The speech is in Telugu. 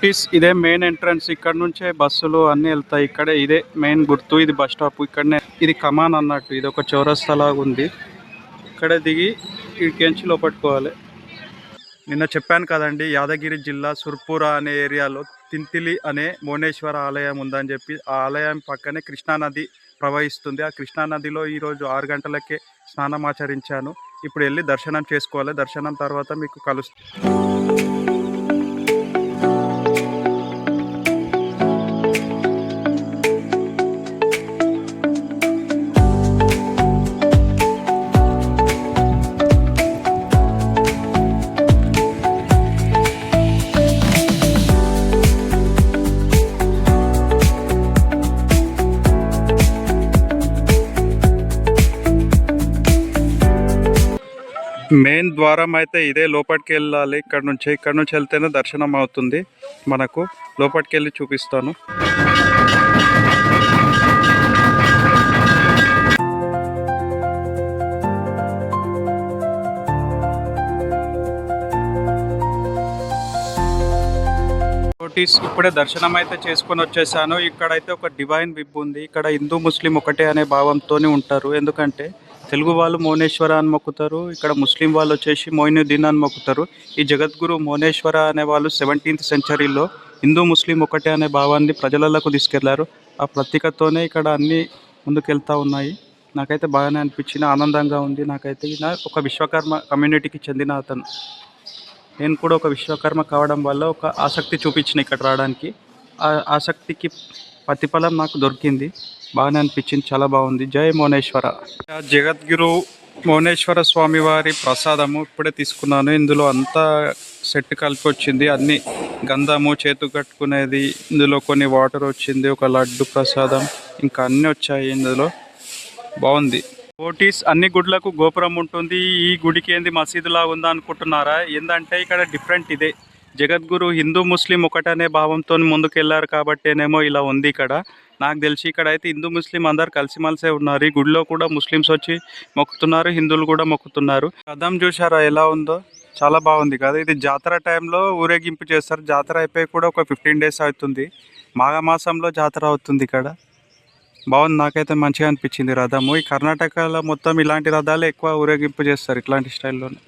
నోటీస్ ఇదే మెయిన్ ఎంట్రన్స్. ఇక్కడ నుంచే బస్సులు అన్నీ వెళ్తాయి. ఇక్కడే ఇదే మెయిన్ గుర్తు. ఇది బస్ స్టాప్. ఇక్కడనే ఇది కమాన్ అన్నట్టు. ఇది ఒక చౌరస్తా లాగా ఉంది. ఇక్కడ దిగి ఇక్కడికి లోపట్టుకోవాలి. నిన్న చెప్పాను కదండి, యాదగిరి జిల్లా సుర్పూర అనే ఏరియాలో తింతిలి అనే మోనేశ్వర ఆలయం ఉందని చెప్పి. ఆ ఆలయం పక్కనే కృష్ణానది ప్రవహిస్తుంది. ఆ కృష్ణానదిలో ఈరోజు 6 గంటలకే స్నానం ఆచరించాను. ఇప్పుడు వెళ్ళి దర్శనం చేసుకోవాలి. దర్శనం తర్వాత మీకు కలుస్తాను. మెయిన్ ద్వారం అయితే ఇదే. లోపలికి వెళ్ళాలి. ఇక్కడ నుంచి వెళ్తేనే దర్శనం అవుతుంది మనకు. లోపలికి వెళ్ళి చూపిస్తాను. నోటీస్ ఇప్పుడే దర్శనం అయితే చేసుకొని వచ్చేసాను. ఇక్కడైతే ఒక డివైన్ విబ్ ఉంది. ఇక్కడ హిందూ ముస్లిం ఒకటే అనే భావంతోనే ఉంటారు. ఎందుకంటే తెలుగు వాళ్ళు మోనేశ్వర అని మొక్కుతారు. ఇక్కడ ముస్లిం వాళ్ళు వచ్చేసి మొయినుద్దీన్ అని మొక్కుతారు. ఈ జగద్గురు మోనేశ్వర అనే వాళ్ళు 17th సెంచరీలో హిందూ ముస్లిం ఒకటే అనే భావాన్ని ప్రజలకు తీసుకెళ్లారు. ఆ ప్రతీకతోనే ఇక్కడ అన్నీ ముందుకెళ్తూ ఉన్నాయి. నాకైతే బాగానే అనిపించింది, ఆనందంగా ఉంది. నాకైతే ఒక విశ్వకర్మ కమ్యూనిటీకి చెందిన అతను. నేను కూడా ఒక విశ్వకర్మ కావడం వల్ల ఒక ఆసక్తి చూపించిన ఇక్కడ రావడానికి. ఆ ఆసక్తికి ప్రతిఫలం నాకు దొరికింది. బాగానే అనిపించింది, చాలా బాగుంది. జై మోనేశ్వర. జగద్గురు మోనేశ్వర స్వామి వారి ప్రసాదము ఇప్పుడే తీసుకున్నాను. ఇందులో అంతా సెట్ కలిపి వచ్చింది. అన్ని గంధము, చేతు కట్టుకునేది, ఇందులో కొన్ని వాటర్ వచ్చింది, ఒక లడ్డు ప్రసాదం, ఇంకా అన్నీ వచ్చాయి ఇందులో. బాగుంది. నోటీస్ అన్ని గుడ్లకు గోపురం ఉంటుంది. ఈ గుడికి ఏంది మసీదులా ఉందా అనుకుంటున్నారా? ఏంటంటే ఇక్కడ డిఫరెంట్ ఇదే. జగద్గురు హిందూ ముస్లిం ఒకటనే భావంతో ముందుకెళ్లారు కాబట్టేనేమో ఇలా ఉంది ఇక్కడ. నాకు తెలిసి ఇక్కడ అయితే హిందూ ముస్లిం అందరు కలిసిమలిసే ఉన్నారు. ఈ గుడిలో కూడా ముస్లిమ్స్ వచ్చి మొక్కుతున్నారు, హిందువులు కూడా మొక్కుతున్నారు. రథం చూసారా ఎలా ఉందో? చాలా బాగుంది కదా. ఇది జాతర టైంలో ఊరేగింపు చేస్తారు. జాతర అయిపోయి కూడా ఒక 15 days అవుతుంది. మాఘమాసంలో జాతర అవుతుంది ఇక్కడ. బాగుంది, నాకైతే మంచిగా అనిపించింది రథము. ఈ కర్ణాటకలో మొత్తం ఇలాంటి రథాలే ఎక్కువ ఊరేగింపు చేస్తారు, ఇట్లాంటి స్టైల్లోనే.